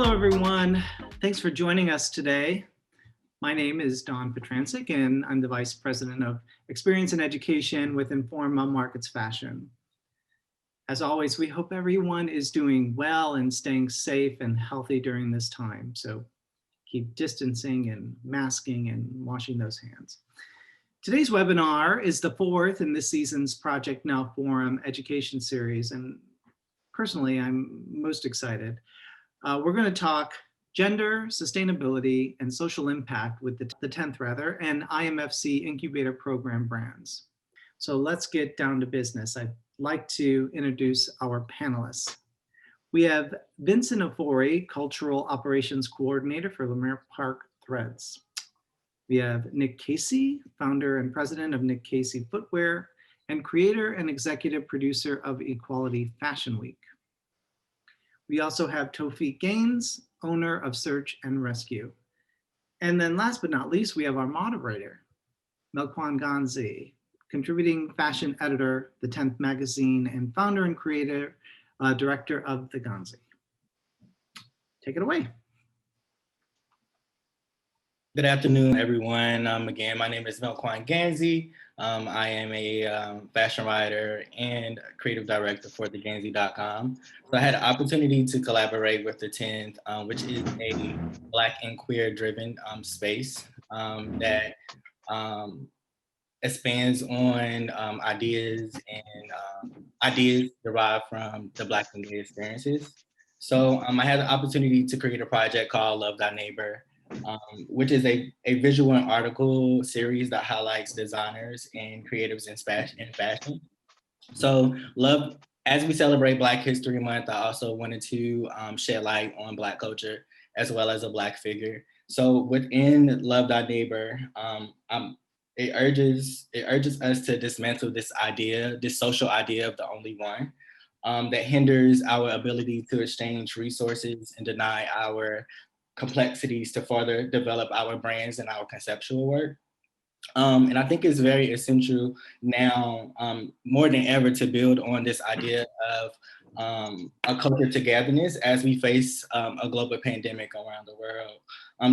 Hello, everyone. Thanks for joining us today. My name is Don Petrancic, and I'm the Vice President of Experience and Education with Informa Markets Fashion. As always, we hope everyone is doing well and staying safe and healthy during this time. So keep distancing and masking and washing those hands. Today's webinar is the fourth in this season's Project Now Forum education series, and personally, I'm most excited. We're going to talk gender, sustainability, and social impact with the 10th and IMFC Incubator program brands. So let's get down to business. I'd like to introduce our panelists. We have Vincent Ofori, Cultural Operations Coordinator for Lemire Park Threads. We have Nick Casey, founder and president of Nick Casey Footwear, and creator and executive producer of Equality Fashion Week. We also have Tawfiq Gaines, owner of Search and Rescue. And then last but not least, we have our moderator, Melquan Ganzi, contributing fashion editor, The 10th Magazine, and founder and creator, director of The Ganzi. Take it away. Good afternoon, everyone. Again, my name is Melquan Ganzi. I am a fashion writer and creative director for theganzi.com. So I had an opportunity to collaborate with the 10th, which is a Black and queer driven space that expands on ideas derived from the Black and gay experiences. So I had the opportunity to create a project called Love Thy Neighbor, which is a visual and article series that highlights designers and creatives in fashion. So as we celebrate Black History Month, I also wanted to shed light on Black culture as well as a Black figure. So within Love Thy Neighbor, it urges us to dismantle this social idea of the only one that hinders our ability to exchange resources and deny our complexities to further develop our brands and our conceptual work. And I think it's very essential now, more than ever, to build on this idea of a culture togetherness as we face a global pandemic around the world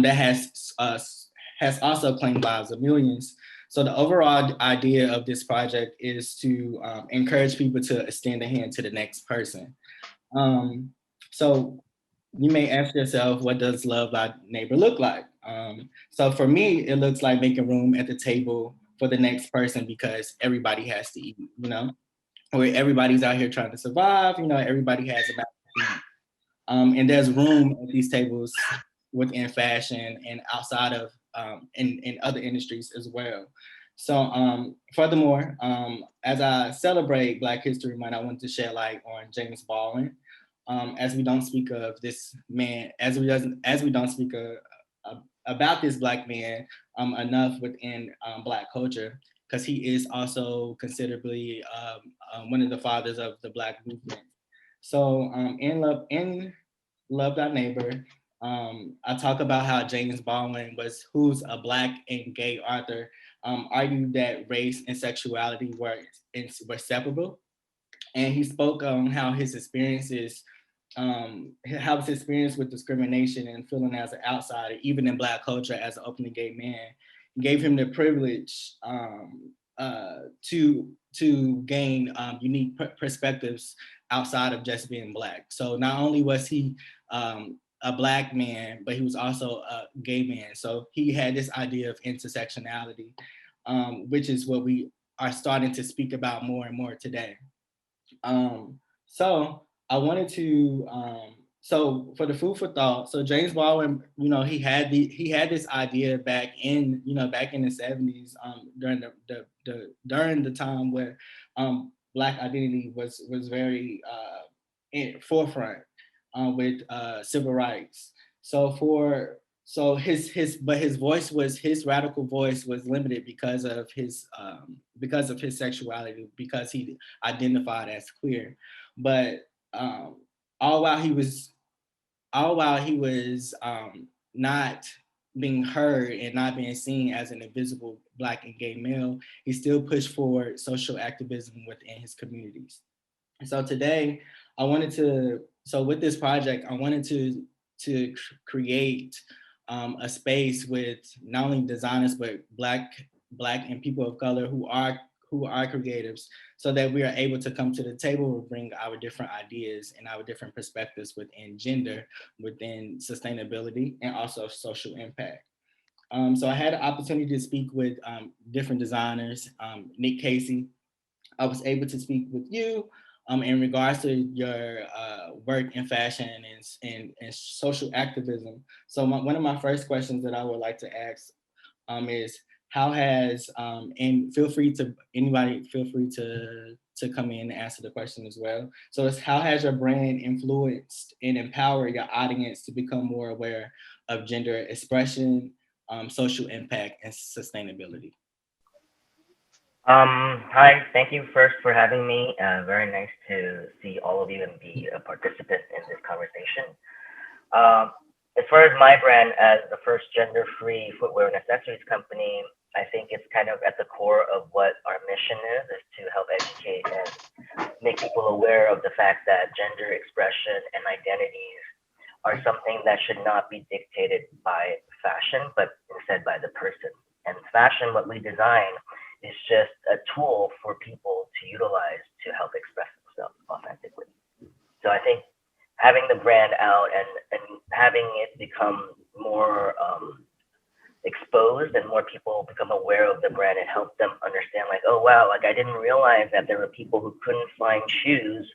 that has also claimed lives of millions. So the overall idea of this project is to encourage people to extend a hand to the next person. So you may ask yourself, what does Love Thy Neighbor look like? So for me, it looks like making room at the table for the next person because everybody has to eat, or everybody's out here trying to survive, everybody has a mouth to eat. And there's room at these tables within fashion and outside of, in other industries as well. So furthermore, as I celebrate Black History Month, I want to shed light on James Baldwin. As we don't speak of this man, as we don't speak about this Black man enough within Black culture, because he is also considerably one of the fathers of the Black movement. So in Love Thy Neighbor, I talk about how James Baldwin who's a Black and gay author, argued that race and sexuality were separable. And he spoke on how his experience with discrimination and feeling as an outsider, even in Black culture as an openly gay man, gave him the privilege to gain unique perspectives outside of just being Black. So not only was he a Black man, but he was also a gay man. So he had this idea of intersectionality, which is what we are starting to speak about more and more today. So I wanted to, so for the food for thought, so James Baldwin, he had this idea back in the 70s, during the time where Black identity was very in forefront with civil rights. His radical voice was limited because of his sexuality, because he identified as queer. But all while he was not being heard and not being seen as an invisible Black and gay male, he still pushed forward social activism within his communities. And so today, with this project, I wanted to create a space with not only designers but black and people of color who are creatives, so that we are able to come to the table and bring our different ideas and our different perspectives within gender, within sustainability, and also social impact. So I had the opportunity to speak with different designers. Nick Casey, I was able to speak with you in regards to your work in fashion and social activism. So one of my first questions that I would like to ask is, how has and anybody feel free to come in and answer the question as well. So it's, how has your brand influenced and empowered your audience to become more aware of gender expression, social impact, and sustainability? Hi, thank you first for having me. Very nice to see all of you and be a participant in this conversation. As far as my brand as the first gender-free footwear and accessories company, I think it's kind of at the core of what our mission is to help educate and make people aware of the fact that gender expression and identities are something that should not be dictated by fashion, but instead by the person. And fashion, what we design, is just a tool for people to utilize to help express themselves authentically. So I think having the brand out and having it become more exposed and more people become aware of the brand, and help them understand, like, oh wow, like I didn't realize that there were people who couldn't find shoes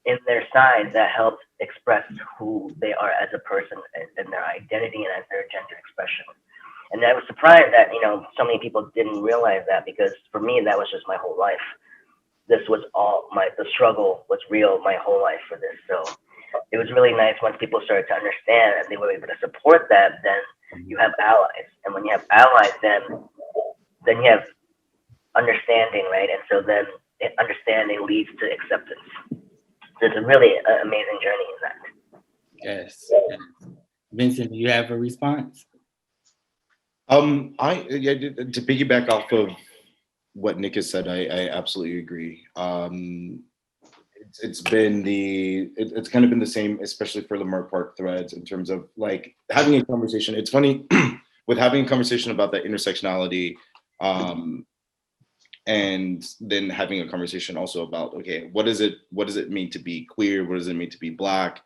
in their size that helped express who they are as a person and their identity and as their gender expression. And I was surprised that, so many people didn't realize that, because for me, that was just my whole life. This was all the struggle was real my whole life for this. So it was really nice once people started to understand and they were able to support that. Then you have allies. And when you have allies, then you have understanding, right? And so then understanding leads to acceptance. So it's a really amazing journey in that. Yes. Vincent, do you have a response? To piggyback off of what Nick has said, I absolutely agree. It's kind of been the same, especially for Lamar Park Threads, in terms of like having a conversation. It's funny with having a conversation about that intersectionality, and then having a conversation also about, okay, what does it mean to be queer? What does it mean to be Black?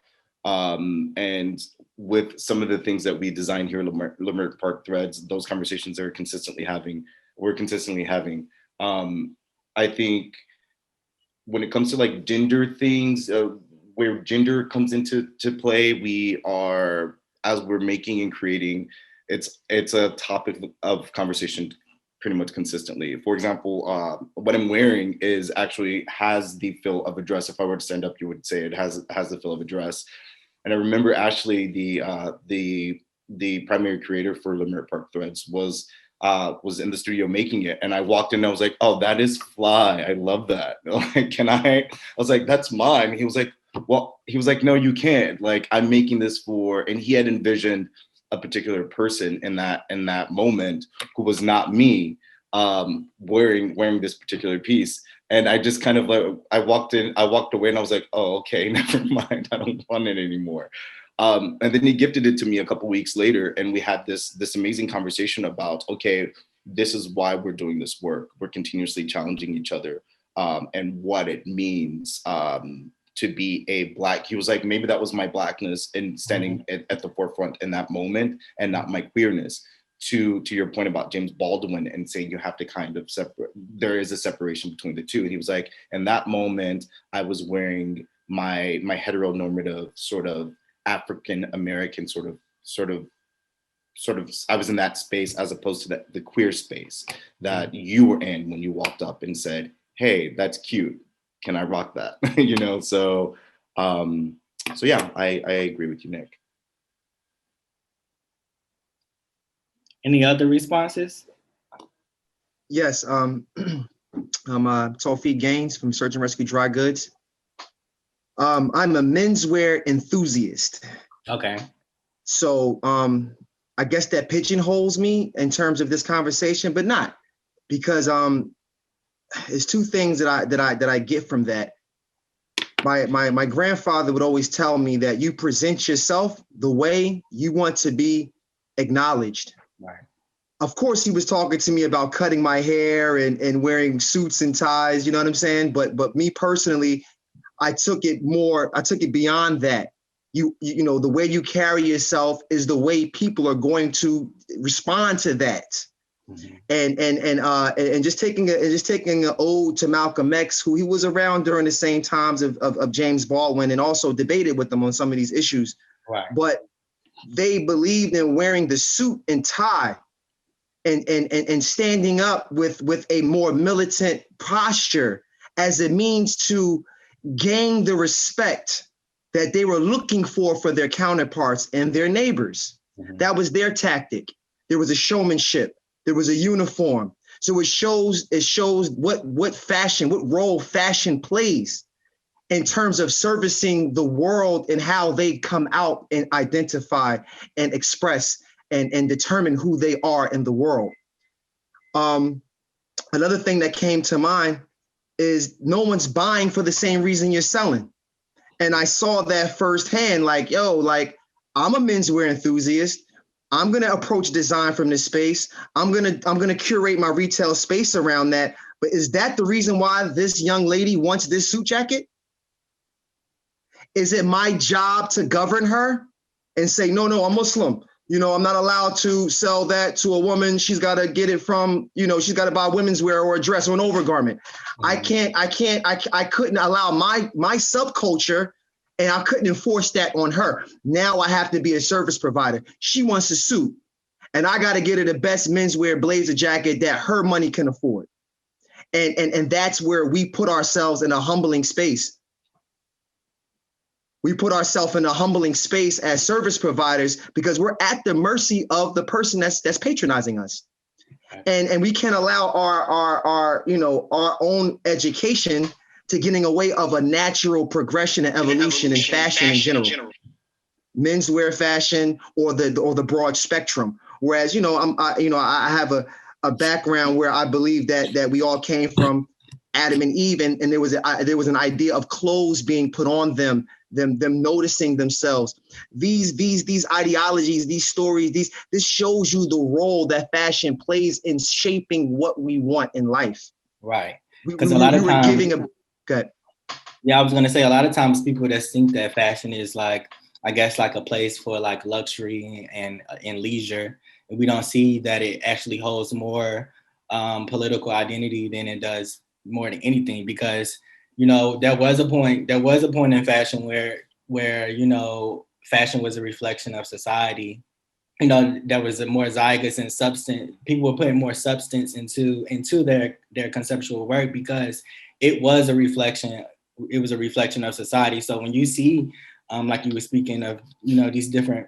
And with some of the things that we design here at Lamar Park Threads, those conversations we're consistently having. I think when it comes to like gender things, where gender comes into play, we are, as we're making and creating, it's a topic of conversation pretty much consistently. For example, what I'm wearing has the feel of a dress. If I were to stand up, you would say it has the feel of a dress. And I remember Ashley, the primary creator for Lamar Park Threads, was in the studio making it, and I walked in and I was like, oh, that is fly. I love that. Like, I was like, that's mine. He was like, no, you can't. Like, I'm making this for, and he had envisioned a particular person in that moment who was not me, wearing this particular piece. And I just kind of like, I walked away and I was like, oh, okay, never mind. I don't want it anymore. And then he gifted it to me a couple weeks later, and we had this amazing conversation about, okay, this is why we're doing this work. We're continuously challenging each other, and what it means to be a Black. He was like, maybe that was my Blackness and standing at the forefront in that moment, and not my queerness. To your point about James Baldwin and saying you have to kind of separate, there is a separation between the two. And he was like, in that moment, I was wearing my heteronormative sort of African American sort of I was in that space, as opposed to the queer space that you were in when you walked up and said, hey, that's cute, can I rock that? So yeah, I agree with you, Nick. Any other responses? Yes, I'm Tawfiq Gaines from Search and Rescue Dry Goods. I'm a menswear enthusiast. Okay. So I guess that pigeonholes me in terms of this conversation, but not, because there's two things that I get from that. my grandfather would always tell me that you present yourself the way you want to be acknowledged. Right. Of course, he was talking to me about cutting my hair and wearing suits and ties, you know what I'm saying? But me personally, I took it beyond that. You know, the way you carry yourself is the way people are going to respond to that. Mm-hmm. And just taking an ode to Malcolm X, who he was around during the same times of James Baldwin, and also debated with them on some of these issues. Right. But they believed in wearing the suit and tie and standing up with a more militant posture as a means to gain the respect that they were looking for their counterparts and their neighbors. Mm-hmm. That was their tactic. There was a showmanship. There was a uniform. So it shows what role fashion plays in terms of servicing the world and how they come out and identify and express and determine who they are in the world. Another thing that came to mind is no one's buying for the same reason you're selling. And I saw that firsthand, like, I'm a menswear enthusiast. I'm going to approach design from this space. I'm going to curate my retail space around that. But is that the reason why this young lady wants this suit jacket? Is it my job to govern her and say, no, I'm Muslim. You know, I'm not allowed to sell that to a woman. She's got to get it from, she's got to buy women's wear or a dress or an overgarment. Mm-hmm. I couldn't allow my subculture, and I couldn't enforce that on her. Now I have to be a service provider. She wants a suit, and I got to get her the best menswear blazer jacket that her money can afford. And that's where we put ourselves in a humbling space. We put ourselves in a humbling space as service providers because we're at the mercy of the person that's patronizing us. And we can't allow our own education to getting away of a natural progression and evolution in fashion in general. Menswear fashion or the broad spectrum. Whereas, I have a background where I believe that we all came from Adam and Eve, and there was an idea of clothes being put on them noticing themselves. These ideologies, these stories, this shows you the role that fashion plays in shaping what we want in life. Right. Because a lot of times, yeah, I was gonna say a lot of times people that think that fashion is like, I guess, like a place for like luxury and leisure, and we don't see that it actually holds more political identity than it does more than anything. Because there was a point in fashion where fashion was a reflection of society. There was a more zygotes and substance. People were putting more substance into their conceptual work because it was a reflection. It was a reflection of society. So when you see, like you were speaking of, these different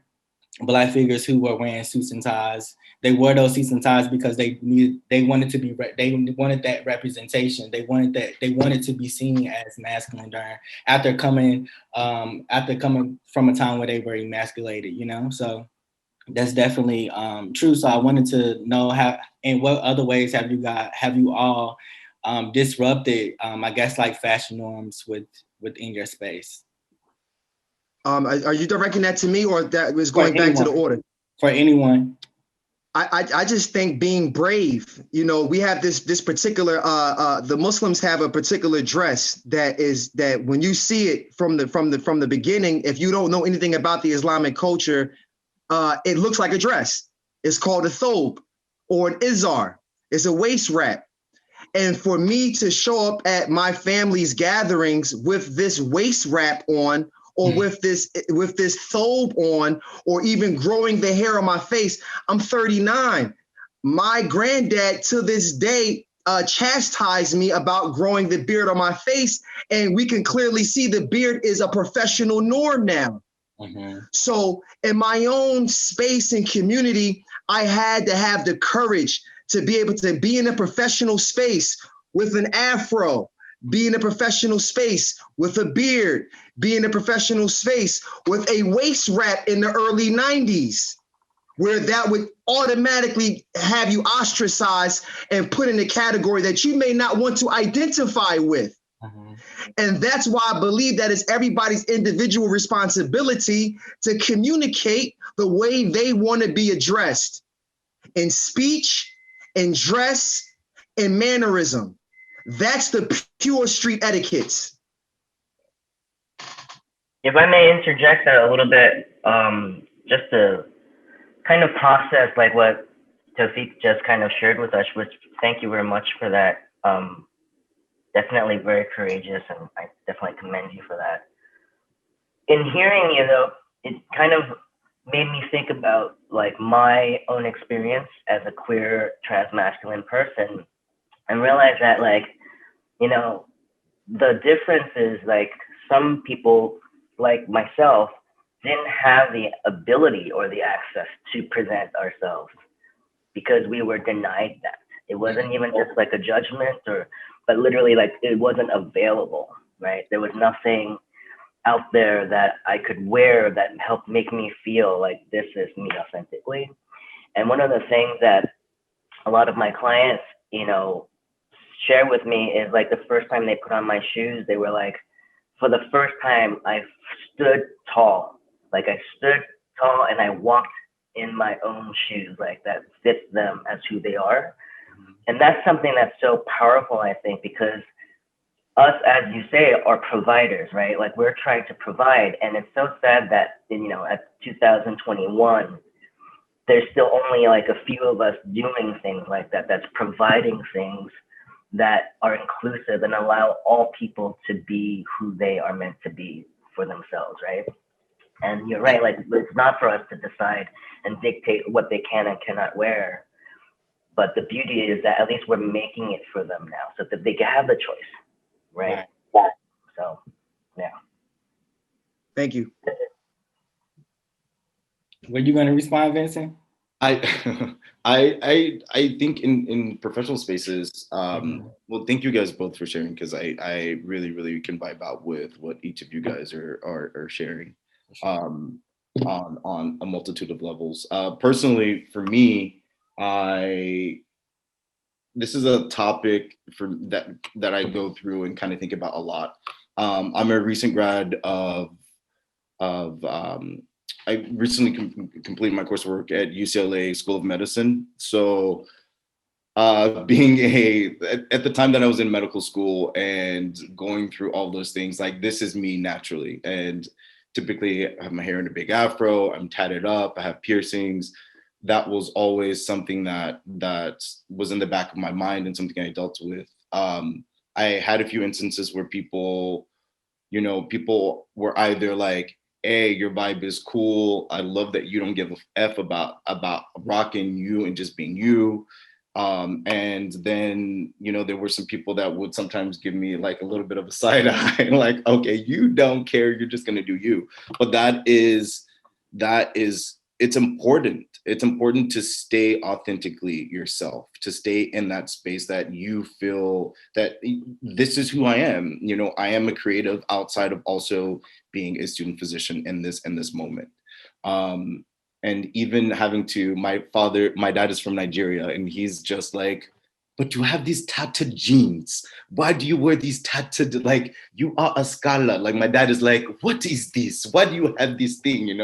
Black figures who were wearing suits and ties, they wore those suits and ties because they wanted that representation. They wanted to be seen as masculine after coming from a time where they were emasculated. So that's definitely true. So I wanted to know how, in what other ways have you all disrupted, I guess, like fashion norms within your space? Are you directing that to me, or that was going back to the order? For anyone. I just think being brave. We have this particular the Muslims have a particular dress that when you see it from the beginning, if you don't know anything about the Islamic culture, it looks like a dress. It's called a thobe or an izar. It's a waist wrap. And for me to show up at my family's gatherings with this waist wrap on, or with this thobe on, or even growing the hair on my face, I'm 39. My granddad to this day chastised me about growing the beard on my face, and we can clearly see the beard is a professional norm now. Mm-hmm. So in my own space and community, I had to have the courage to be able to be in a professional space with an afro, be in a professional space with a beard, be in a professional space with a waist wrap in the early 90s, where that would automatically have you ostracized and put in a category that you may not want to identify with. And that's why I believe that it's everybody's individual responsibility to communicate the way they want to be addressed in speech, in dress, in mannerism. That's the pure street etiquettes. If I may interject that a little bit, just to kind of process like what Tawfiq just kind of shared with us, which thank you very much for that. Definitely very courageous, and I definitely commend you for that. In hearing you though, it kind of made me think about like my own experience as a queer transmasculine person, and realize that like, you know, the difference is like some people like myself didn't have the ability or the access to present ourselves because we were denied that. It wasn't even just like a judgment but literally like it wasn't available, right? There was nothing out there that I could wear that helped make me feel like this is me authentically. And one of the things that a lot of my clients, you know, share with me is like the first time they put on my shoes, they were like, for the first time, I stood tall. Like I stood tall and I walked in my own shoes, like that fits them as who they are. And that's something that's so powerful, I think, because us, as you say, are providers, right? Like we're trying to provide. And it's so sad that, you know, at 2021, there's still only like a few of us doing things like that, that's providing things that are inclusive and allow all people to be who they are meant to be for themselves, right? And you're right, like it's not for us to decide and dictate what they can and cannot wear. But the beauty is that at least we're making it for them now so that they can have the choice, right? So, yeah. Thank you. Were you going to respond, Vincent? I I think in professional spaces, well, thank you guys both for sharing, because I really can vibe out with what each of you guys are sharing on a multitude of levels. Personally, for me, this is a topic for that I go through and kind of think about a lot. I'm a recent grad of I recently completed my coursework at UCLA School of Medicine. So being at the time that I was in medical school and going through all those things, like this is me naturally. And typically I have my hair in a big afro, I'm tatted up, I have piercings. That was always something that was in the back of my mind and something I dealt with. I had a few instances where people were either like, hey, your vibe is cool, I love that you don't give a F about rocking you and just being you. And then, there were some people that would sometimes give me like a little bit of a side eye, like, okay, you don't care, you're just gonna do you. But that is it's important. It's important to stay authentically yourself, to stay in that space that you feel that this is who I am. I am a creative outside of also being a student physician in this moment. And even having to, my dad is from Nigeria, and he's just like, but you have these tattered jeans. Why do you wear these tattered, like you are a scholar? Like my dad is like, what is this? Why do you have this thing,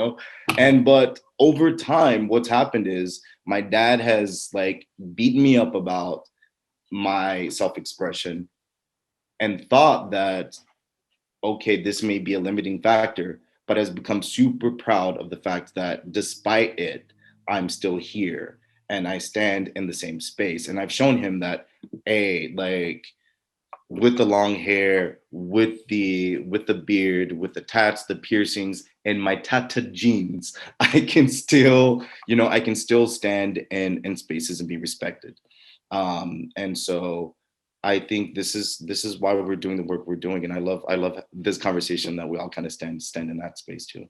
but over time, what's happened is my dad has like beaten me up about my self-expression and thought that, okay, this may be a limiting factor, but has become super proud of the fact that despite it, I'm still here and I stand in the same space. And I've shown him that, hey, like with the long hair, with the beard, with the tats, the piercings, and my tatted jeans, I can still stand in spaces and be respected. And so I think this is why we're doing the work we're doing. And I love this conversation that we all kind of stand in that space too.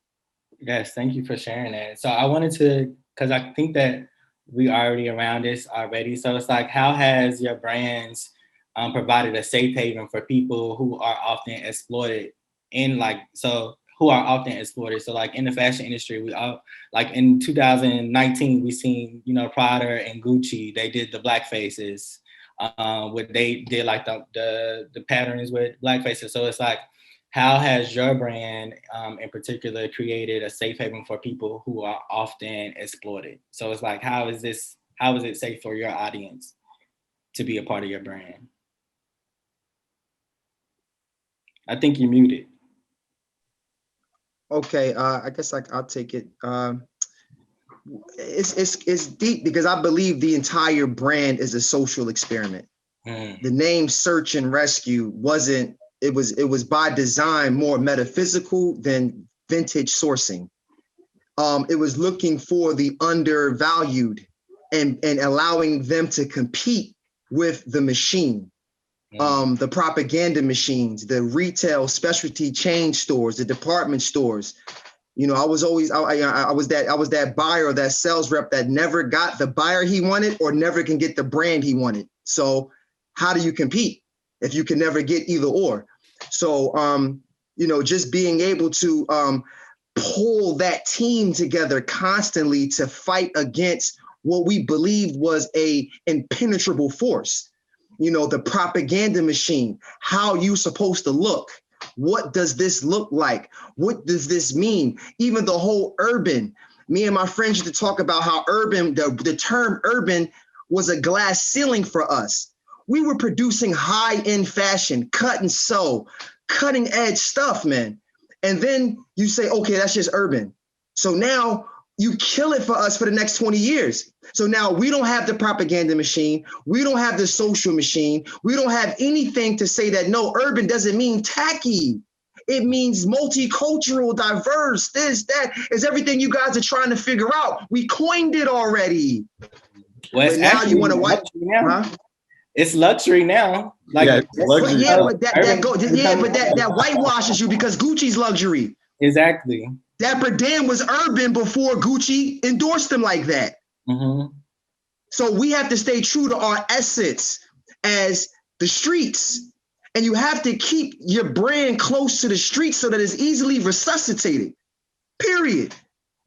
Yes, thank you for sharing that. So I wanted to, because I think that we already around this already. So it's like, how has your brands provided a safe haven for people who are often exploited who are often exploited? So like in the fashion industry, we all, like in 2019, we seen, Prada and Gucci, they did the black faces. what they did, like the patterns with black faces. So it's like, how has your brand in particular created a safe haven for people who are often exploited? So it's like, how is it safe for your audience to be a part of your brand? I think you're muted. Okay, I guess I'll take it. It's deep because I believe the entire brand is a social experiment. The name Search and Rescue wasn't, it was by design more metaphysical than vintage sourcing. It was looking for the undervalued and allowing them to compete with the machine. The propaganda machines, the retail specialty chain stores, the department stores. You know, I was that buyer or that sales rep that never got the buyer he wanted or never can get the brand he wanted. So how do you compete if you can never get either or? So, you know, just being able to pull that team together constantly to fight against what we believed was a impenetrable force. You know, the propaganda machine, how you supposed to look. What does this look like? What does this mean? Even the whole urban. Me and my friends used to talk about how urban, the term urban was a glass ceiling for us. We were producing high-end fashion, cut and sew, cutting edge stuff, man. And then you say, okay, that's just urban. So now you kill it for us for the next 20 years. So now we don't have the propaganda machine. We don't have the social machine. We don't have anything to say that, no, urban doesn't mean tacky. It means multicultural, diverse, this, that is everything you guys are trying to figure out. We coined it already. Well, it's now you want to luxury now. Huh? It's luxury now. Like, yeah, luxury. But that whitewashes you because Gucci's luxury. Exactly. Dapper Dan was urban before Gucci endorsed him like that. Mm-hmm. So we have to stay true to our essence as the streets. And you have to keep your brand close to the streets so that it's easily resuscitated, period.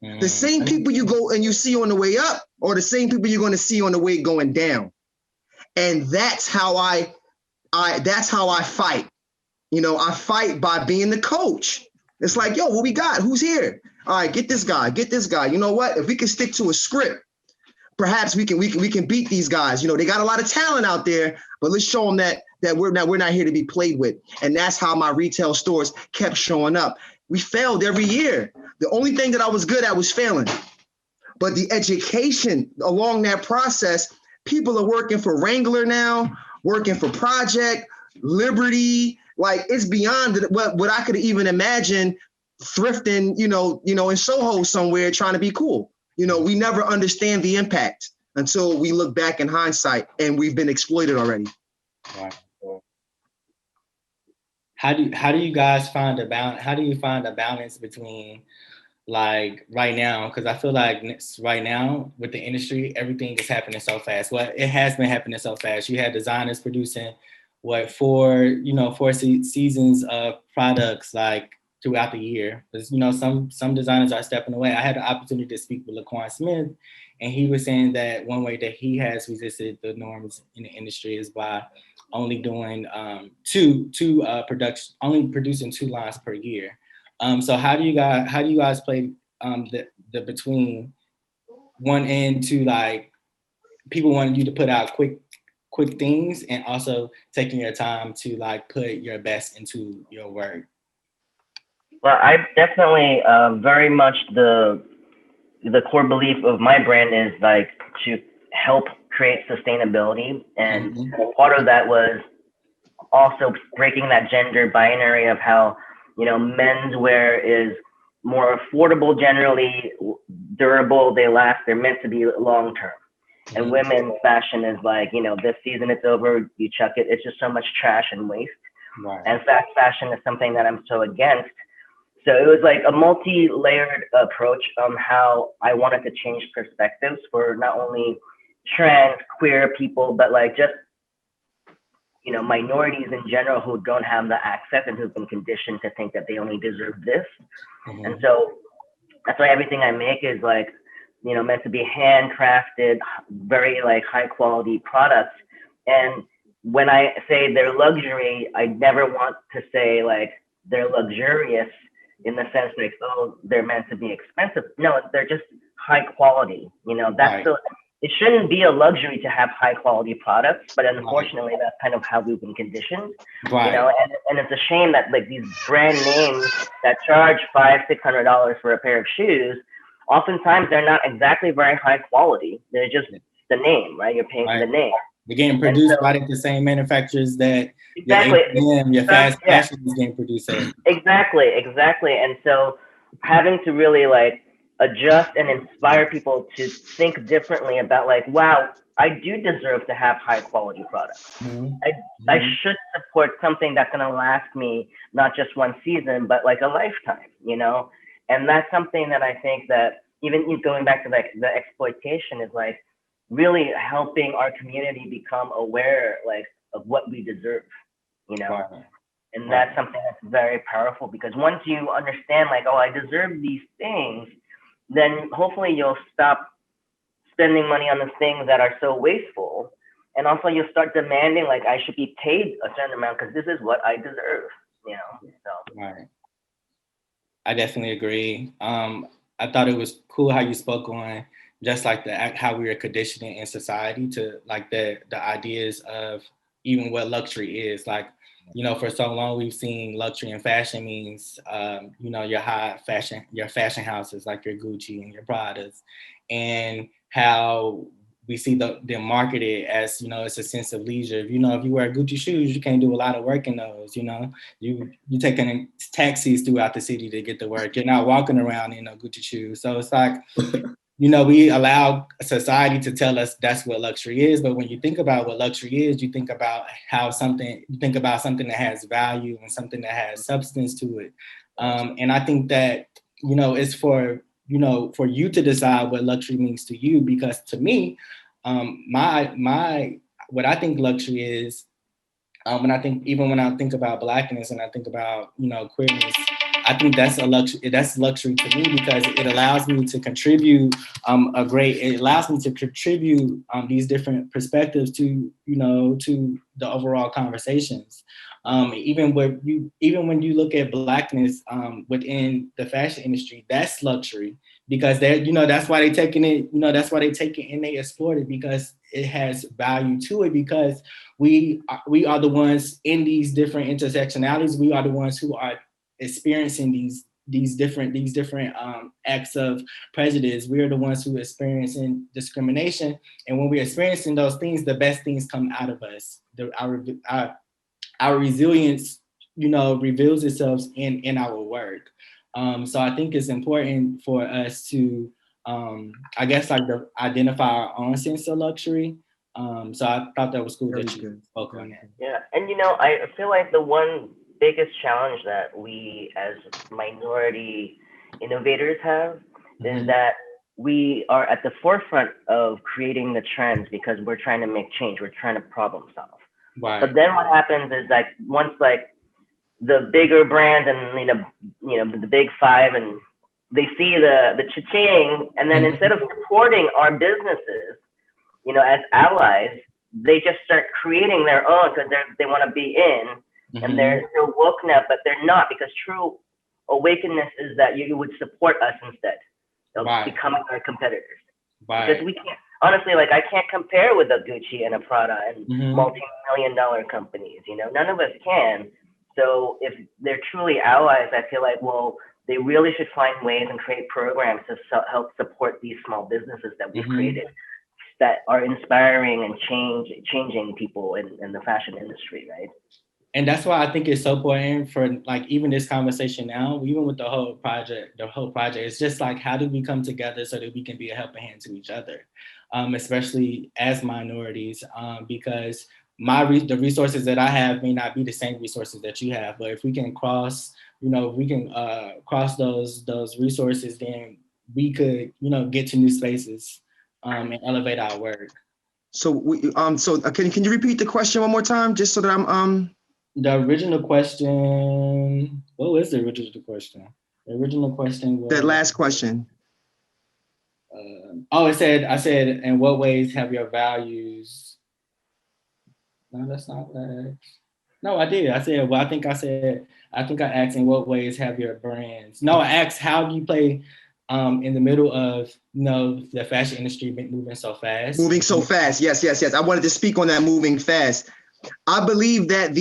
Mm-hmm. The same people you go and you see on the way up or the same people you're going to see on the way going down. And that's how I fight. You know, I fight by being the coach. It's like, yo, what we got? Who's here? All right, get this guy. You know what? If we can stick to a script, perhaps we can beat these guys. You know, they got a lot of talent out there, but let's show them that we're not here to be played with. And that's how my retail stores kept showing up. We failed every year. The only thing that I was good at was failing. But the education along that process, people are working for Wrangler now, working for Project, Liberty. Like, it's beyond what I could even imagine thrifting, you know, in Soho somewhere trying to be cool. You know, we never understand the impact until we look back in hindsight and we've been exploited already. Right. How do you guys find a balance? How do you find a balance between, like, right now? Because I feel like right now with the industry, everything is happening so fast. Well, it has been happening so fast. You had designers producing four seasons of products like throughout the year. Because, you know, some designers are stepping away. I had the opportunity to speak with LaQuan Smith, and he was saying that one way that he has resisted the norms in the industry is by only doing only producing 2 lines per year. So how do you guys play the between one end to, like, people wanting you to put out quick things and also taking your time to, like, put your best into your work? Well, I definitely very much the core belief of my brand is, like, to help create sustainability, and part of that was also breaking that gender binary of how, you know, menswear is more affordable, generally durable, they last, they're meant to be long term. And women's fashion is like, you know, this season it's over, you chuck it. It's just so much trash and waste. Right. And fast fashion is something that I'm so against. So it was like a multi-layered approach on how I wanted to change perspectives for not only trans, queer people, but like just, you know, minorities in general who don't have the access and who've been conditioned to think that they only deserve this. And so that's why everything I make is, like, you know, meant to be handcrafted, very, like, high quality products And when I say they're luxury, I never want to say like they're luxurious in the sense like, oh, they're meant to be expensive. No, they're just high quality. You know, that's Right. it shouldn't be a luxury to have high quality products, but Right. unfortunately that's kind of how we've been conditioned. Right. You know, and it's a shame that like these brand names that charge $500-$600 for a pair of shoes, oftentimes they're not exactly very high quality. They're just the name, right? You're paying for the Right. name. They're getting produced by the same manufacturers that Exactly. your H&M, your fast Yeah. fashion is getting produced at. Exactly. And so having to really like adjust and inspire people to think differently about like, wow, I do deserve to have high quality products. Mhm. I should support something that's gonna last me not just one season, but like a lifetime, you know? And that's something that I think that even going back to like the exploitation is like really helping our community become aware like of what we deserve, you know? Right. And that's something that's very powerful because once you understand like, oh, I deserve these things, then hopefully you'll stop spending money on the things that are so wasteful. And also you'll start demanding like I should be paid a certain amount because this is what I deserve, you know. So Right. I definitely agree. I thought it was cool how you spoke on just like how we are conditioning in society to like the ideas of even what luxury is. Like, you know, for so long we've seen luxury and fashion means, you know, your fashion houses like your Gucci and your Pradas, and how we see them marketed as, you know, it's a sense of leisure. You know, if you wear Gucci shoes, you can't do a lot of work in those. You know, you taking taxis throughout the city to get to work. You're not walking around in a Gucci shoes. So it's like, you know, we allow society to tell us that's what luxury is. But when you think about what luxury is, you think about something that has value and something that has substance to it. And I think that, you know, it's for you to decide what luxury means to you, because to me, my what I think luxury is, when I think about Blackness and I think about, you know, queerness, I think that's luxury to me because it allows me to contribute these different perspectives to, you know, to the overall conversations. Even when you look at Blackness within the fashion industry, that's luxury because that's why they take it and they exploit it because it has value to it, because we are the ones in these different intersectionalities. We are the ones who are experiencing these different acts of prejudice. We are the ones who are experiencing discrimination, and when we're experiencing those things, the best things come out of us. Our resilience, you know, reveals itself in our work. So I think it's important for us to, I guess, like identify our own sense of luxury. So I thought that was cool that you spoke on that. yeah, and you know, I feel like the one biggest challenge that we as minority innovators have is that we are at the forefront of creating the trends because we're trying to make change, we're trying to problem solve. Right. But then what happens is like once like the bigger brands and you know the big five and they see the cha-ching, and then instead of supporting our businesses, you know, as allies, they just start creating their own because they want to be in, and they're woke now, but they're not, because true awakeness is that you would support us instead of becoming our competitors. Because we can't, honestly, like I can't compare with a Gucci and a Prada and multi-million-dollar companies, you know, none of us can. So if they're truly allies, I feel like, well, they really should find ways and create programs to help support these small businesses that we've created that are inspiring and changing people in the fashion industry, right? And that's why I think it's so important for like even this conversation now, even with the whole project, it's just like, how do we come together so that we can be a helping hand to each other, especially as minorities, because the resources that I have may not be the same resources that you have, but if we can cross those resources, then we could, you know, get to new spaces and elevate our work. So can you repeat the question one more time, just so that I'm The original question. What was the original question? The original question was that last question. I said, in what ways have your values No, that's not what I asked. No, I did. I said, well, I think I asked in what ways have your brands. No, I asked how do you play in the middle of the fashion industry moving so fast. Moving so fast. Yes. I wanted to speak on that moving fast. I believe that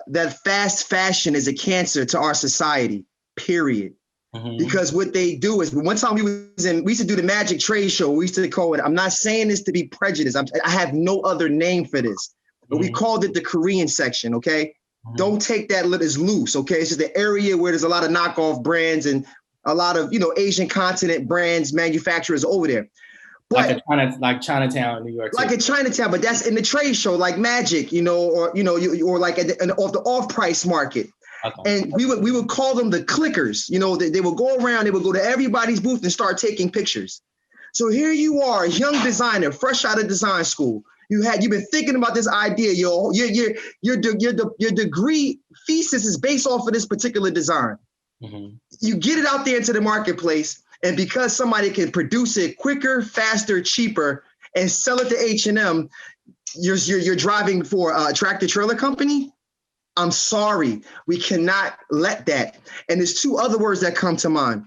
that fast fashion is a cancer to our society, period. Mm-hmm. Because what they do is, one time we used to do the Magic Trade Show. We used to call it, I'm not saying this to be prejudiced. I have no other name for this, but we called it the Korean section, okay? Mm-hmm. Don't take that as loose, okay? It's just the area where there's a lot of knockoff brands and a lot of, Asian continent brands, manufacturers over there. But like Chinatown, New York City. Like in Chinatown, but that's in the trade show, like Magic, or like off the off-price market. Okay. And we would call them the clickers. They would go around, they would go to everybody's booth and start taking pictures. So here you are, a young designer, fresh out of design school. You've been thinking about this idea, your degree thesis is based off of this particular design. Mm-hmm. You get it out there into the marketplace, and because somebody can produce it quicker, faster, cheaper, and sell it to H&M, you're driving for a tractor trailer company. I'm sorry, we cannot let that. And there's two other words that come to mind: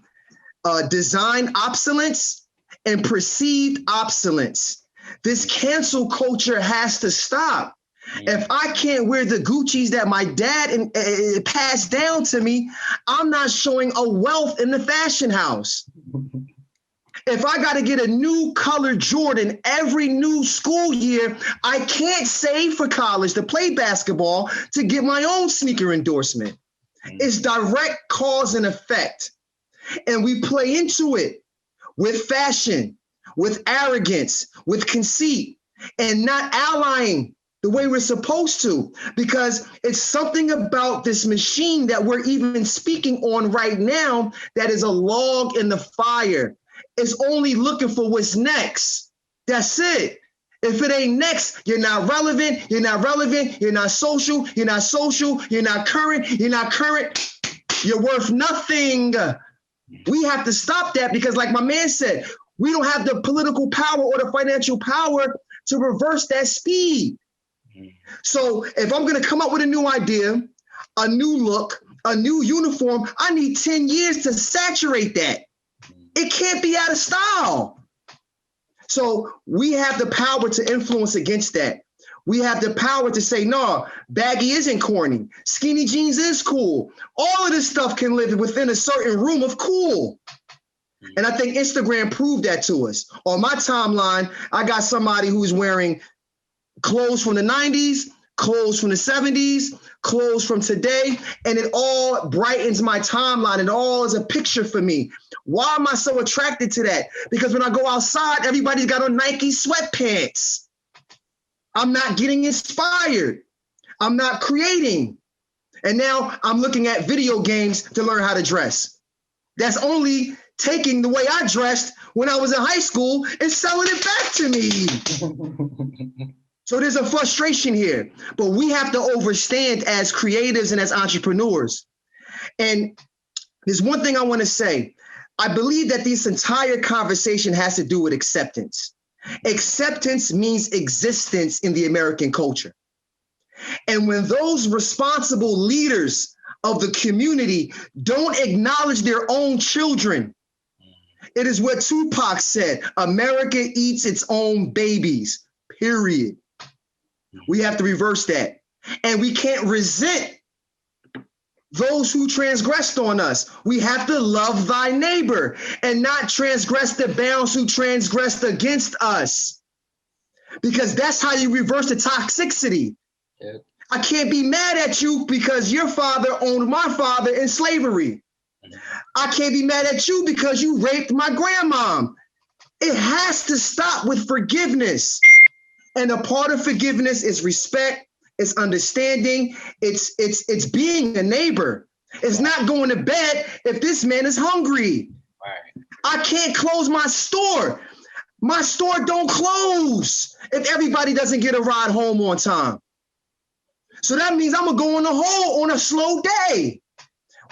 design obsolescence and perceived obsolescence. This cancel culture has to stop. If I can't wear the Gucci's that my dad passed down to me, I'm not showing a wealth in the fashion house. If I got to get a new color Jordan every new school year, I can't save for college to play basketball to get my own sneaker endorsement. It's direct cause and effect. And we play into it with fashion, with arrogance, with conceit, and not allying the way we're supposed to, because it's something about this machine that we're even speaking on right now that is a log in the fire. It's only looking for what's next. That's it. If it ain't next, you're not relevant, you're not relevant, you're not social, you're not social, you're not current, you're not current, you're worth nothing. We have to stop that because, like my man said, we don't have the political power or the financial power to reverse that speed. So if I'm going to come up with a new idea, a new look, a new uniform, I need 10 years to saturate that. It can't be out of style. So we have the power to influence against that. We have the power to say, no, baggy isn't corny. Skinny jeans is cool. All of this stuff can live within a certain room of cool. And I think Instagram proved that to us. On my timeline, I got somebody who's wearing clothes from the 90s, clothes from the 70s, clothes from today, and it all brightens my timeline. It all is a picture for me. Why am I so attracted to that? Because when I go outside, everybody's got on Nike sweatpants. I'm not getting inspired. I'm not creating. And now I'm looking at video games to learn how to dress. That's only taking the way I dressed when I was in high school and selling it back to me. So there's a frustration here, but we have to overstand as creatives and as entrepreneurs. And there's one thing I want to say. I believe that this entire conversation has to do with acceptance. Acceptance means existence in the American culture. And when those responsible leaders of the community don't acknowledge their own children, it is what Tupac said: America eats its own babies, period. We have to reverse that. And we can't resent those who transgressed on us. We have to love thy neighbor and not transgress the bounds who transgressed against us. Because that's how you reverse the toxicity. Yeah. I can't be mad at you because your father owned my father in slavery. I can't be mad at you because you raped my grandmom. It has to stop with forgiveness. And a part of forgiveness is respect, it's understanding, it's being a neighbor. It's not going to bed if this man is hungry. Right. I can't close my store. My store don't close if everybody doesn't get a ride home on time. So that means I'm gonna go in the hole on a slow day.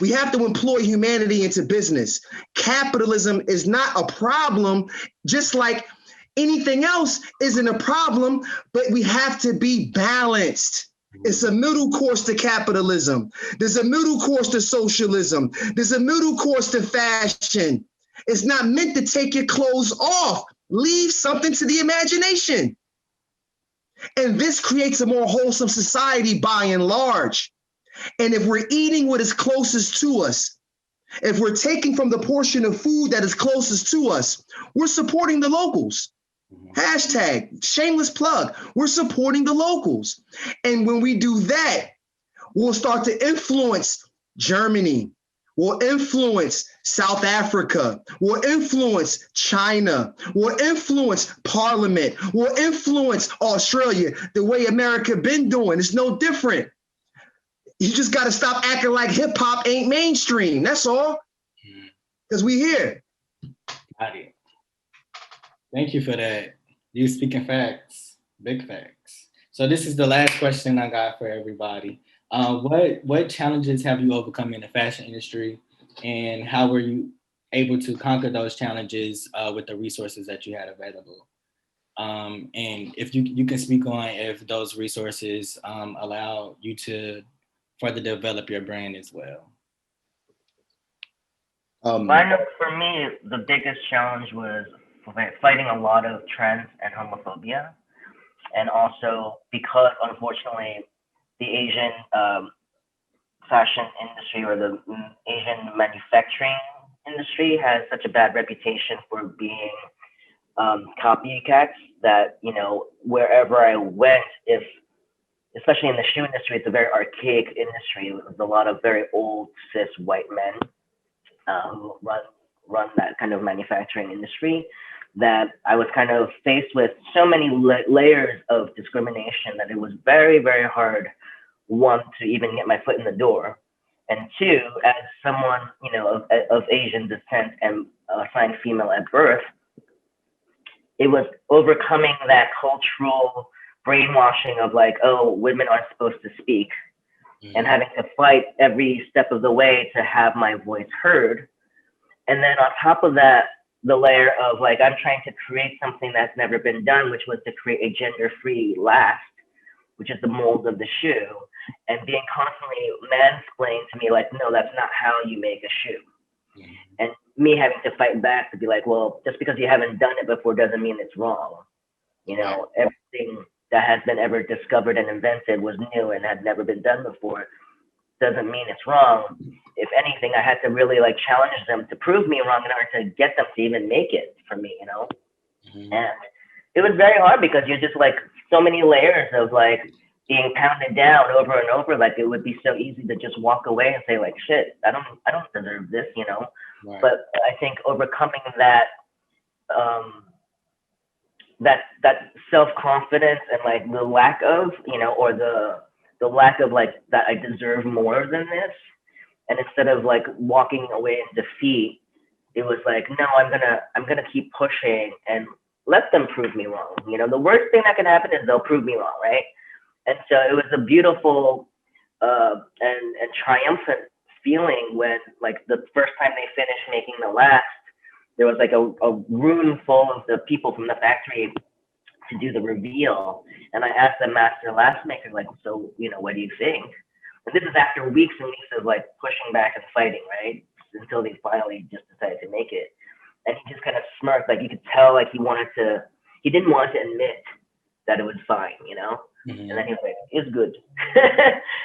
We have to employ humanity into business. Capitalism is not a problem, just like Anything else isn't a problem, but we have to be balanced. It's a middle course to capitalism. There's a middle course to socialism. There's a middle course to fashion. It's not meant to take your clothes off. Leave something to the imagination. And this creates a more wholesome society by and large. And if we're eating what is closest to us, if we're taking from the portion of food that is closest to us, we're supporting the locals. Hashtag shameless plug. We're supporting the locals. And when we do that, we'll start to influence Germany. We'll influence South Africa. We'll influence China. We'll influence Parliament. We'll influence Australia the way America been doing. It's no different. You just got to stop acting like hip hop ain't mainstream. That's all. Because we here. Got it. Thank you for that. You speaking facts, big facts. So this is the last question I got for everybody. What challenges have you overcome in the fashion industry, and how were you able to conquer those challenges with the resources that you had available? And if you can speak on if those resources allow you to further develop your brand as well. I know for me, the biggest challenge was fighting a lot of trends and homophobia. And also because, unfortunately, the Asian fashion industry or the Asian manufacturing industry has such a bad reputation for being copycats that, you know, wherever I went, especially in the shoe industry, it's a very archaic industry with a lot of very old cis white men who run that kind of manufacturing industry, that I was kind of faced with so many layers of discrimination that it was very, very hard, one, to even get my foot in the door, and two, as someone, you know, of Asian descent and assigned female at birth, it was overcoming that cultural brainwashing of like, oh, women aren't supposed to speak, and having to fight every step of the way to have my voice heard. And then on top of that, the layer of like, I'm trying to create something that's never been done, which was to create a gender-free last, which is the mold of the shoe, and being constantly mansplained to me like, no, that's not how you make a shoe. And me having to fight back to be like, well, just because you haven't done it before doesn't mean it's wrong. You know, everything that has been ever discovered and invented was new and had never been done before. Doesn't mean it's wrong. If anything, I had to really like challenge them to prove me wrong in order to get them to even make it for me, you know? And it was very hard because you're just like so many layers of like being pounded down over and over. Like it would be so easy to just walk away and say like, shit, I don't deserve this, you know? Right. But I think overcoming that, that self-confidence and like the lack of, you know, or the lack of like that I deserve more than this. And instead of like walking away in defeat, it was like, no, I'm gonna keep pushing and let them prove me wrong. You know, the worst thing that can happen is they'll prove me wrong, right? And so it was a beautiful and triumphant feeling when like the first time they finished making the last, there was like a room full of the people from the factory to do the reveal. And I asked the master last maker, like, so, you know, what do you think? And this is after weeks and weeks of like pushing back and fighting, right? Until they finally just decided to make it. And he just kind of smirked, like you could tell like he didn't want to admit that it was fine, you know? And then he was like, it's good.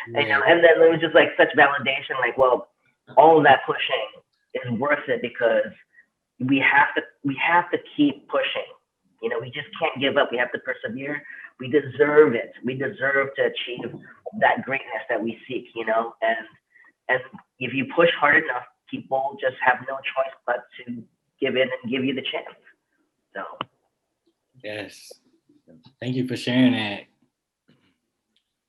You know, and then it was just like such validation, like, well, all of that pushing is worth it because we have to keep pushing. You know, we just can't give up. We have to persevere. We deserve it. We deserve to achieve that greatness that we seek, you know? And if you push hard enough, people just have no choice but to give in and give you the chance. So. Yes. Thank you for sharing that.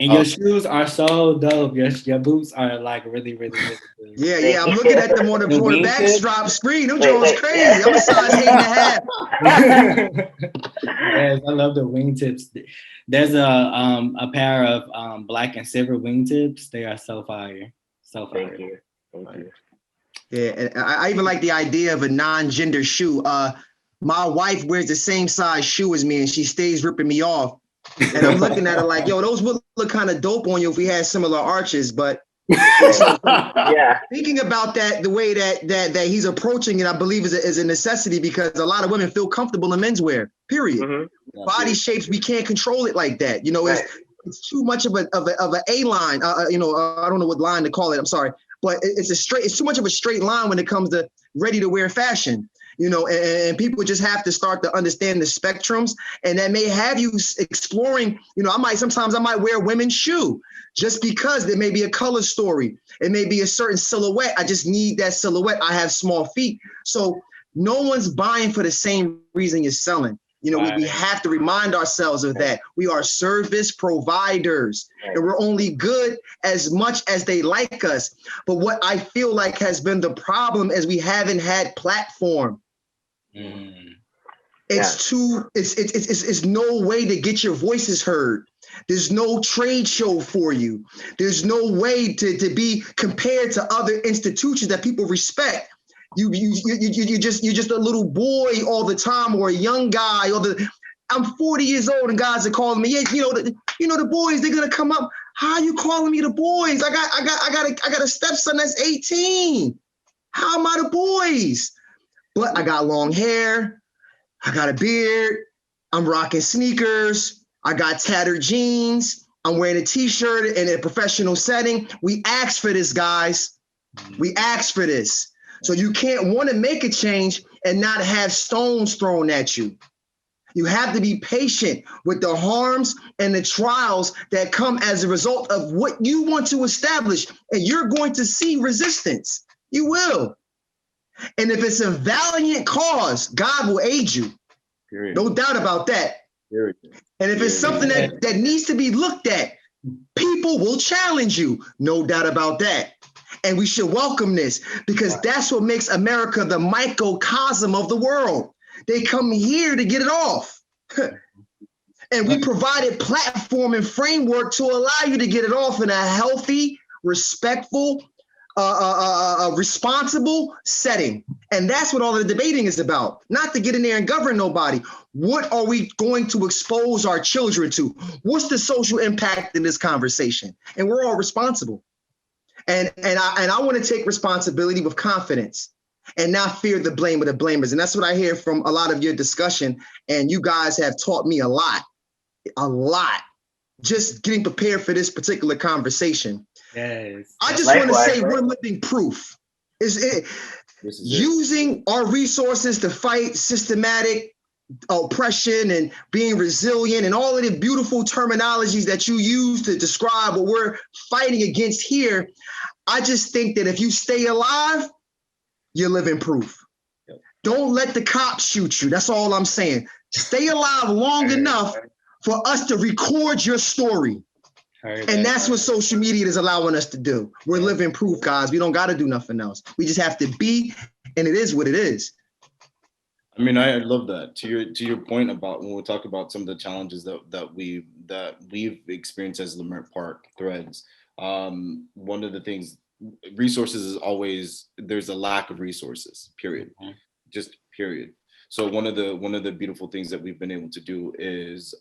And your shoes are so dope. Your boots are like really, really, really good. Yeah. I'm looking at them on the backdrop screen. Them Jones crazy. I'm a size 8.5. Yes, I love the wingtips. There's a pair of black and silver wingtips. They are so fire. So fire. Thank you. Yeah, and I even like the idea of a non-gender shoe. My wife wears the same size shoe as me and she stays ripping me off. And I'm looking at her like, yo, those would look kind of dope on you if we had similar arches. But Yeah. thinking about that, the way that he's approaching it, I believe is a necessity because a lot of women feel comfortable in menswear, period. Mm-hmm. Body shapes, we can't control it like that. You know, Right. it's too much of a line. I don't know what line to call it. I'm sorry, but it's too much of a straight line when it comes to ready to wear fashion. You know, and people just have to start to understand the spectrums, and that may have you exploring. You know, sometimes I might wear a women's shoe just because there may be a color story. It may be a certain silhouette. I just need that silhouette. I have small feet, so no one's buying for the same reason you're selling. You know, we have to remind ourselves of that. We are service providers, and we're only good as much as they like us. But what I feel like has been the problem is we haven't had platform. It's no way to get your voices heard. There's no trade show for you. There's no way to be compared to other institutions that people respect. You're just a little boy all the time, or a young guy, I'm 40 years old and guys are calling me, the boys, they're gonna come up. How are you calling me the boys? I got a stepson that's 18. How am I the boys? But I got long hair, I got a beard, I'm rocking sneakers, I got tattered jeans, I'm wearing a t-shirt in a professional setting. We asked for this, guys. We asked for this. So you can't want to make a change and not have stones thrown at you. You have to be patient with the harms and the trials that come as a result of what you want to establish. And you're going to see resistance. You will. And if it's a valiant cause, God will aid you. Period. No doubt about that. Period. And if it's something that needs to be looked at, people will challenge you. No doubt about that. And we should welcome this because that's what makes America the microcosm of the world. They come here to get it off. And we provided platform and framework to allow you to get it off in a healthy, respectful, responsible setting. And that's what all the debating is about. Not to get in there and govern nobody. What are we going to expose our children to? What's the social impact in this conversation? And we're all responsible. And I want to take responsibility with confidence and not fear the blame of the blamers. And that's what I hear from a lot of your discussion. And you guys have taught me a lot, just getting prepared for this particular conversation. Yes. I just want to say we're living proof. Using our resources to fight systematic oppression and being resilient and all of the beautiful terminologies that you use to describe what we're fighting against here. I just think that if you stay alive, you're living proof. Don't let the cops shoot you. That's all I'm saying. Stay alive long enough for us to record your story. And that's what social media is allowing us to do. We're living proof, guys. We don't got to do nothing else. We just have to be, and it is what it is. I mean, I love that. To your point about when we talk about some of the challenges that we've experienced as Leimert Park threads. One of the things, resources is always, there's a lack of resources. Period. Just period. So one of the beautiful things that we've been able to do is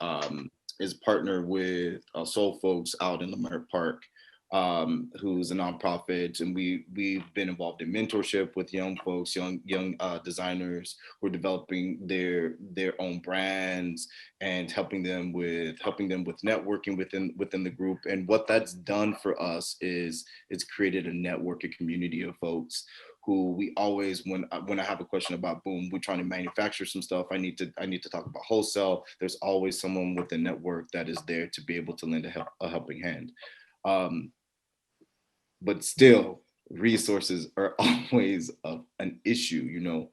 partner with Soul Folks out in Leimert Park, who's a nonprofit, and we've been involved in mentorship with young folks, young designers who are developing their own brands and helping them with networking within the group. And what that's done for us is it's created a network, a community of folks who we always, when I have a question about, boom, we're trying to manufacture some stuff, I need to talk about wholesale. There's always someone with a network that is there to be able to lend a helping hand. But still, resources are always an issue,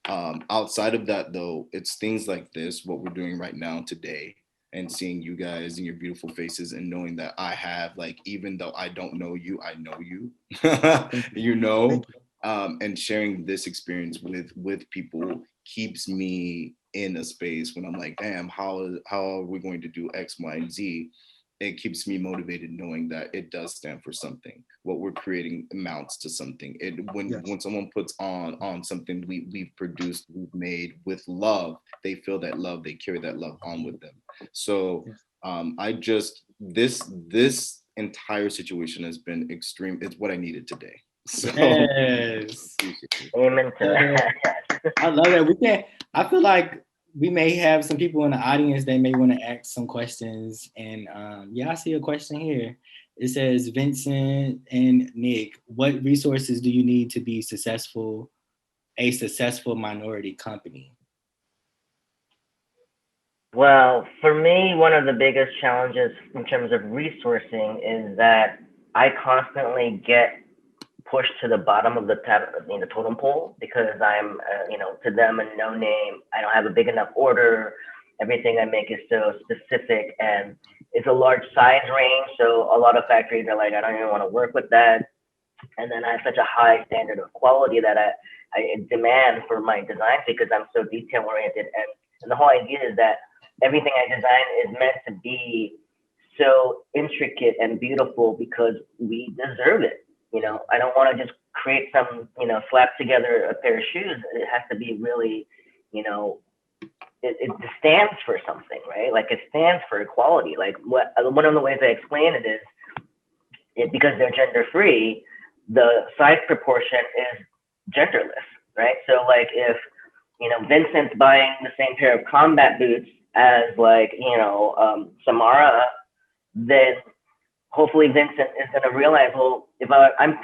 outside of that, though, it's things like this, what we're doing right now today, and seeing you guys and your beautiful faces and knowing that I have, like, even though I don't know you, I know you, and sharing this experience with people keeps me in a space when I'm like, damn, how are we going to do X, Y, and Z? it keeps me motivated knowing that it does stand for something. What we're creating amounts to something. When someone puts on something we've produced, we've made with love, they feel that love, they carry that love on with them. So this entire situation has been extreme. It's what I needed today. So yes. Amen to that. I love that. I feel like we may have some people in the audience that may want to ask some questions. And I see a question here. It says, Vincent and Nick, what resources do you need to be a successful minority company? Well, for me, one of the biggest challenges in terms of resourcing is that I constantly get pushed to the bottom of the totem pole because I'm, to them a no name. I don't have a big enough order. Everything I make is so specific and it's a large size range. So a lot of factories are like, I don't even want to work with that. And then I have such a high standard of quality that I demand for my designs because I'm so detail oriented. And the whole idea is that everything I design is meant to be so intricate and beautiful because we deserve it. I don't want to just create some, slap together a pair of shoes. It has to be really, it stands for something, right? Like it stands for equality. Like one of the ways I explain it is because they're gender free, the size proportion is genderless, right? So like if, Vincent's buying the same pair of combat boots as like, Samara, then hopefully Vincent is going to realize, well, if I'm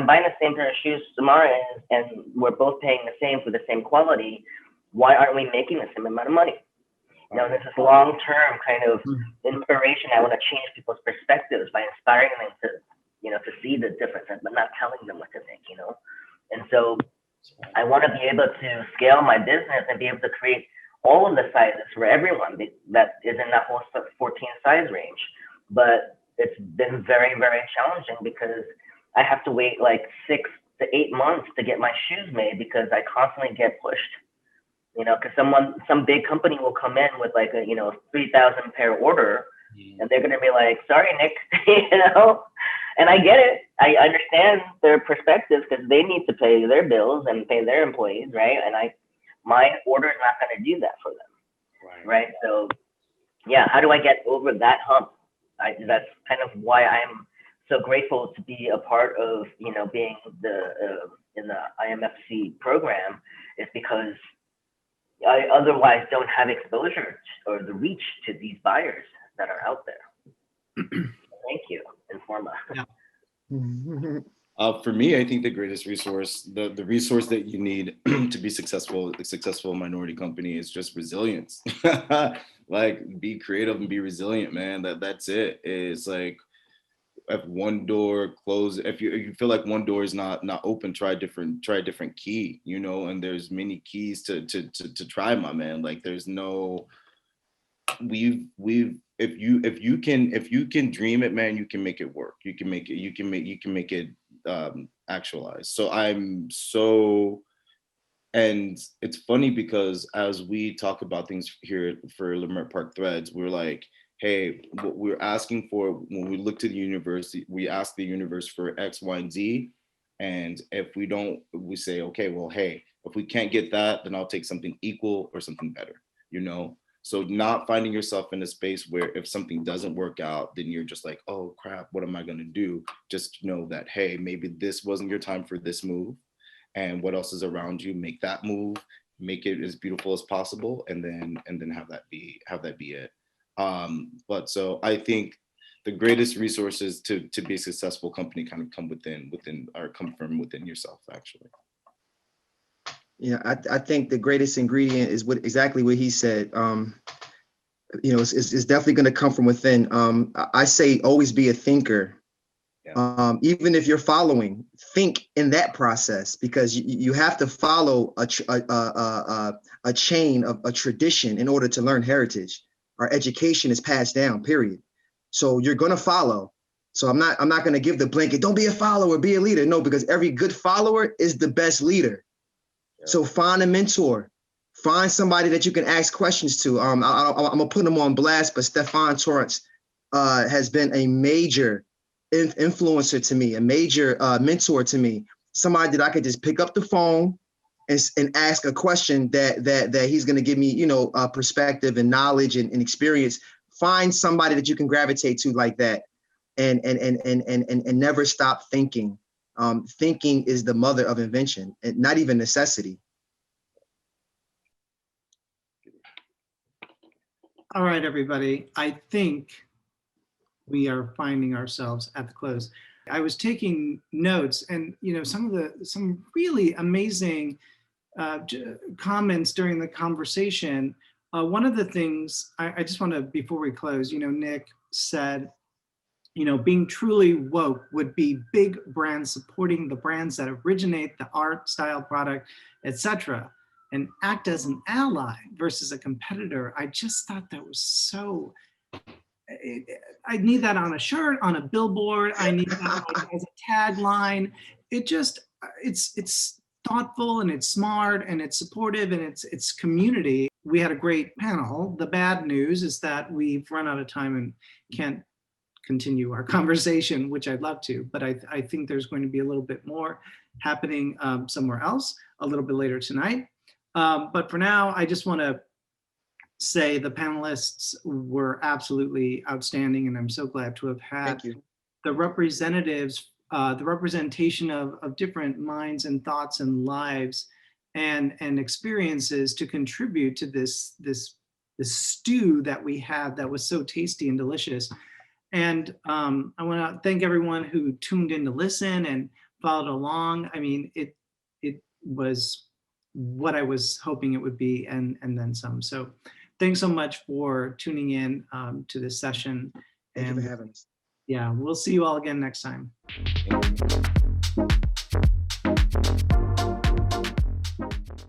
buying the same pair of shoes Samara is, and we're both paying the same for the same quality, why aren't we making the same amount of money? This is long-term kind of inspiration. I want to change people's perspectives by inspiring them to see the difference, but not telling them what to think, And so I want to be able to scale my business and be able to create all of the sizes for everyone that is in that whole 14 size range. But it's been very, very challenging because I have to wait like 6 to 8 months to get my shoes made because I constantly get pushed. Because some big company will come in with like a 3,000 pair order, and they're gonna be like, "Sorry, Nick," And I get it. I understand their perspectives because they need to pay their bills and pay their employees, right? And my order is not gonna do that for them, right? So, yeah, how do I get over that hump? That's kind of why I'm so grateful to be a part of, being in the IMFC program, is because I otherwise don't have exposure or the reach to these buyers that are out there. Thank you, Informa. Yeah. For me, I think the greatest resource, the resource that you need to be successful, a successful minority company, is just resilience. Like, be creative and be resilient, man. That's it. It's like, if one door closes, if you feel like one door is not open, try a different key, and there's many keys to try, my man. Like, there's no, if you can dream it, man, you can make it work. You can make it actualize. And it's funny because as we talk about things here for Limerick Park Threads, we're like, hey, what we're asking for when we look to the universe, we ask the universe for X, Y, and Z. And if we don't, we say, okay, well, hey, if we can't get that, then I'll take something equal or something better, So not finding yourself in a space where if something doesn't work out, then you're just like, oh crap, what am I gonna do? Just know that, hey, maybe this wasn't your time for this move. And what else is around you, make that move, make it as beautiful as possible, and then have that be it. But so I think the greatest resources to be a successful company kind of come from within yourself, actually. Yeah, I think the greatest ingredient is exactly what he said. It's definitely going to come from within. I say always be a thinker. Yeah. Even if you're following, think in that process, because you have to follow a chain of a tradition in order to learn heritage. Our education is passed down, period. So you're going to follow. So I'm not going to give the blanket, don't be a follower, be a leader. No, because every good follower is the best leader. Yeah. So find a mentor, find somebody that you can ask questions to. I'm going to put them on blast, but Stefan Torrance, has been a major influencer to me, a major mentor to me. Somebody that I could just pick up the phone and ask a question that he's going to give me, perspective and knowledge and experience. Find somebody that you can gravitate to like that, and never stop thinking. Thinking is the mother of invention, and not even necessity. All right, everybody. I think we are finding ourselves at the close. I was taking notes, and some really amazing comments during the conversation. One of the things I just want to, before we close, Nick said, being truly woke would be big brands supporting the brands that originate the art, style, product, etc., and act as an ally versus a competitor. I just thought that was so, I need that on a shirt, on a billboard. I need that as a tagline. It's thoughtful, and it's smart, and it's supportive, and it's community. We had a great panel. The bad news is that we've run out of time and can't continue our conversation, which I'd love to, but I think there's going to be a little bit more happening somewhere else a little bit later tonight. But for now, I just want to say the panelists were absolutely outstanding, and I'm so glad to have had the representatives, the representation of different minds and thoughts and lives and experiences to contribute to this stew that we had that was so tasty and delicious. And I want to thank everyone who tuned in to listen and followed along. I mean, it was what I was hoping it would be, and then some. So thanks so much for tuning in to this session. Thank you for having us. Yeah, we'll see you all again next time.